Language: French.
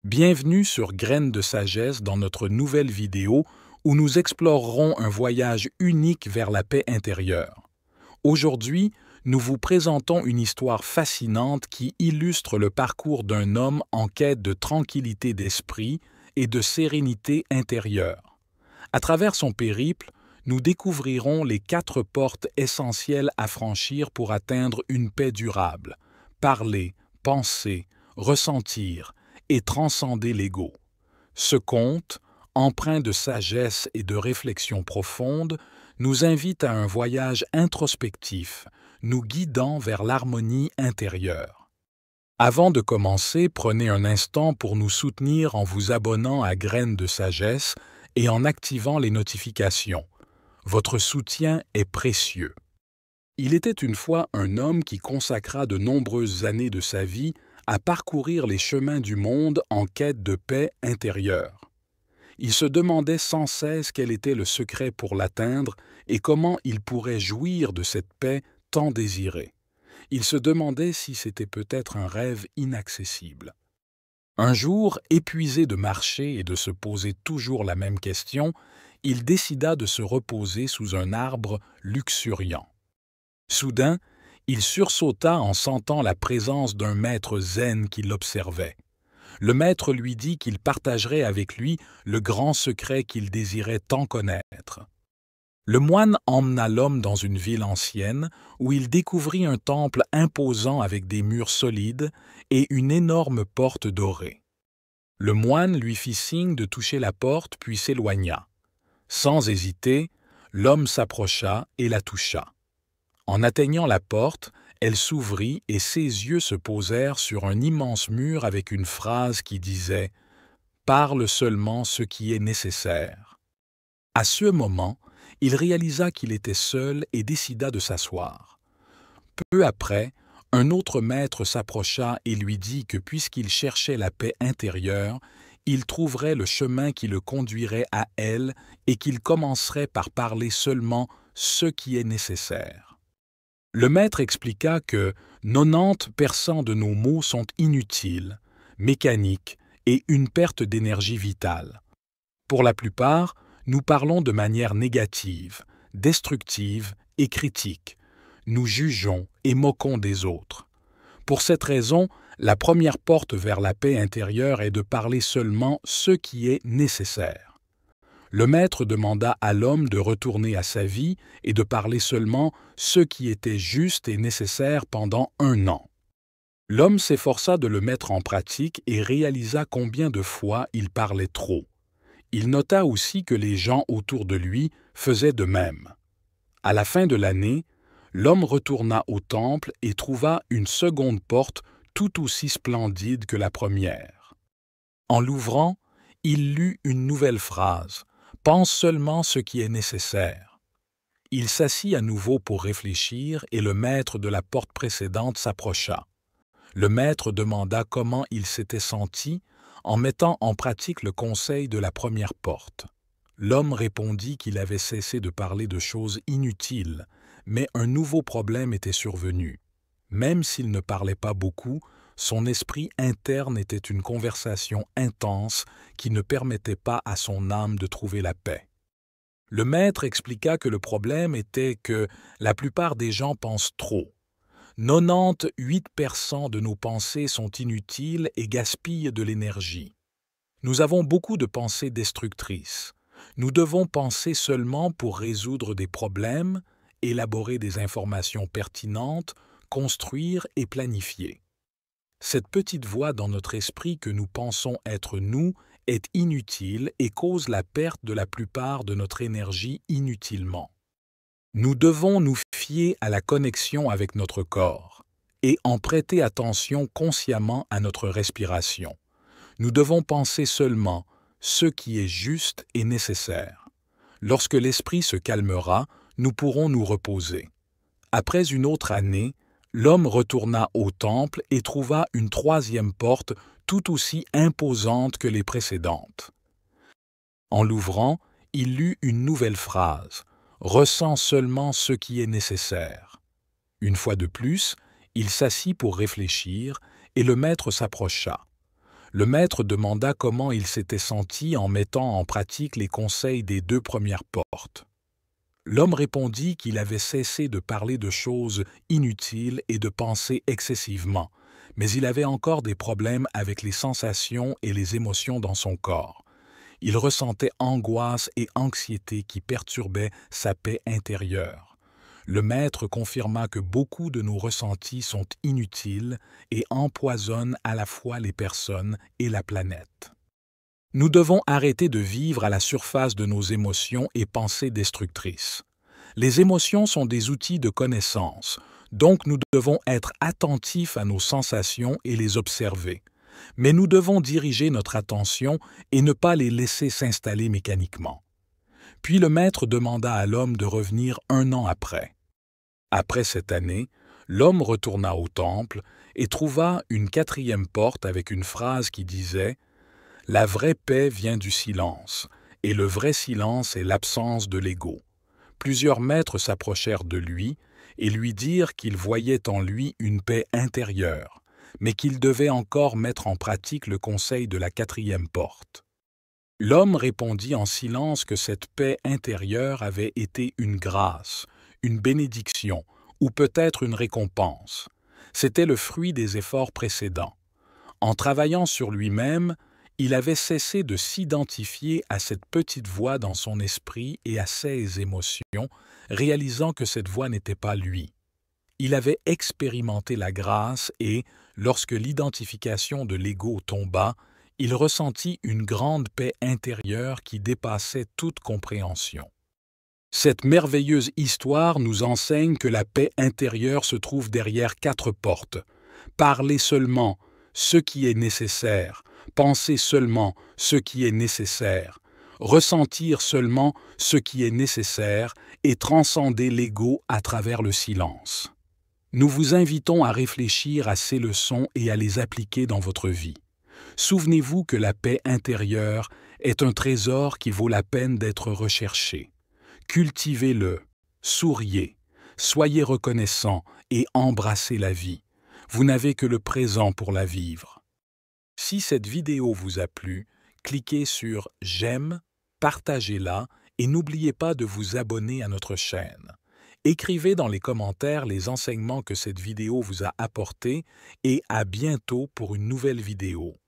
Bienvenue sur Graines de sagesse dans notre nouvelle vidéo où nous explorerons un voyage unique vers la paix intérieure. Aujourd'hui, nous vous présentons une histoire fascinante qui illustre le parcours d'un homme en quête de tranquillité d'esprit et de sérénité intérieure. À travers son périple, nous découvrirons les 4 portes essentielles à franchir pour atteindre une paix durable: parler, penser, ressentir et transcender l'ego. Ce conte, empreint de sagesse et de réflexion profonde, nous invite à un voyage introspectif, nous guidant vers l'harmonie intérieure. Avant de commencer, prenez un instant pour nous soutenir en vous abonnant à Graines de sagesse et en activant les notifications. Votre soutien est précieux. Il était une fois un homme qui consacra de nombreuses années de sa vie à parcourir les chemins du monde en quête de paix intérieure. Il se demandait sans cesse quel était le secret pour l'atteindre et comment il pourrait jouir de cette paix tant désirée. Il se demandait si c'était peut-être un rêve inaccessible. Un jour, épuisé de marcher et de se poser toujours la même question, il décida de se reposer sous un arbre luxuriant. Soudain, il sursauta en sentant la présence d'un maître zen qui l'observait. Le maître lui dit qu'il partagerait avec lui le grand secret qu'il désirait tant connaître. Le moine emmena l'homme dans une ville ancienne où il découvrit un temple imposant avec des murs solides et une énorme porte dorée. Le moine lui fit signe de toucher la porte puis s'éloigna. Sans hésiter, l'homme s'approcha et la toucha. En atteignant la porte, elle s'ouvrit et ses yeux se posèrent sur un immense mur avec une phrase qui disait « Parle seulement ce qui est nécessaire ». À ce moment, il réalisa qu'il était seul et décida de s'asseoir. Peu après, un autre maître s'approcha et lui dit que puisqu'il cherchait la paix intérieure, il trouverait le chemin qui le conduirait à elle et qu'il commencerait par parler seulement ce qui est nécessaire. Le maître expliqua que 90% de nos mots sont inutiles, mécaniques et une perte d'énergie vitale. Pour la plupart, nous parlons de manière négative, destructive et critique. Nous jugeons et moquons des autres. Pour cette raison, la première porte vers la paix intérieure est de parler seulement ce qui est nécessaire. Le maître demanda à l'homme de retourner à sa vie et de parler seulement ce qui était juste et nécessaire pendant 1 an. L'homme s'efforça de le mettre en pratique et réalisa combien de fois il parlait trop. Il nota aussi que les gens autour de lui faisaient de même. À la fin de l'année, l'homme retourna au temple et trouva une seconde porte tout aussi splendide que la première. En l'ouvrant, il lut une nouvelle phrase: « Pense seulement ce qui est nécessaire ». Il s'assit à nouveau pour réfléchir et le maître de la porte précédente s'approcha. Le maître demanda comment il s'était senti en mettant en pratique le conseil de la première porte. L'homme répondit qu'il avait cessé de parler de choses inutiles, mais un nouveau problème était survenu. Même s'il ne parlait pas beaucoup, son esprit interne était une conversation intense qui ne permettait pas à son âme de trouver la paix. Le maître expliqua que le problème était que la plupart des gens pensent trop. 98% de nos pensées sont inutiles et gaspillent de l'énergie. Nous avons beaucoup de pensées destructrices. Nous devons penser seulement pour résoudre des problèmes, élaborer des informations pertinentes, construire et planifier. Cette petite voix dans notre esprit que nous pensons être nous est inutile et cause la perte de la plupart de notre énergie inutilement. Nous devons nous fier à la connexion avec notre corps et en prêter attention consciemment à notre respiration. Nous devons penser seulement ce qui est juste et nécessaire. Lorsque l'esprit se calmera, nous pourrons nous reposer. Après une autre année, l'homme retourna au temple et trouva une 3e porte tout aussi imposante que les précédentes. En l'ouvrant, il lut une nouvelle phrase: « Ressens seulement ce qui est nécessaire ». Une fois de plus, il s'assit pour réfléchir et le maître s'approcha. Le maître demanda comment il s'était senti en mettant en pratique les conseils des 2 premières portes. L'homme répondit qu'il avait cessé de parler de choses inutiles et de penser excessivement, mais il avait encore des problèmes avec les sensations et les émotions dans son corps. Il ressentait angoisse et anxiété qui perturbaient sa paix intérieure. Le maître confirma que beaucoup de nos ressentis sont inutiles et empoisonnent à la fois les personnes et la planète. Nous devons arrêter de vivre à la surface de nos émotions et pensées destructrices. Les émotions sont des outils de connaissance, donc nous devons être attentifs à nos sensations et les observer. Mais nous devons diriger notre attention et ne pas les laisser s'installer mécaniquement. Puis le maître demanda à l'homme de revenir 1 an après. Après cette année, l'homme retourna au temple et trouva une 4e porte avec une phrase qui disait « La vraie paix vient du silence, et le vrai silence est l'absence de l'ego. » Plusieurs maîtres s'approchèrent de lui et lui dirent qu'ils voyaient en lui une paix intérieure, mais qu'il devait encore mettre en pratique le conseil de la 4e porte. L'homme répondit en silence que cette paix intérieure avait été une grâce, une bénédiction ou peut-être une récompense. C'était le fruit des efforts précédents. En travaillant sur lui-même, il avait cessé de s'identifier à cette petite voix dans son esprit et à ses émotions, réalisant que cette voix n'était pas lui. Il avait expérimenté la grâce et, lorsque l'identification de l'ego tomba, il ressentit une grande paix intérieure qui dépassait toute compréhension. Cette merveilleuse histoire nous enseigne que la paix intérieure se trouve derrière 4 portes. Parler seulement ce qui est nécessaire, penser seulement ce qui est nécessaire, ressentir seulement ce qui est nécessaire et transcender l'ego à travers le silence. Nous vous invitons à réfléchir à ces leçons et à les appliquer dans votre vie. Souvenez-vous que la paix intérieure est un trésor qui vaut la peine d'être recherché. Cultivez-le, souriez, soyez reconnaissant et embrassez la vie. Vous n'avez que le présent pour la vivre. Si cette vidéo vous a plu, cliquez sur « J'aime », partagez-la et n'oubliez pas de vous abonner à notre chaîne. Écrivez dans les commentaires les enseignements que cette vidéo vous a apportés et à bientôt pour une nouvelle vidéo.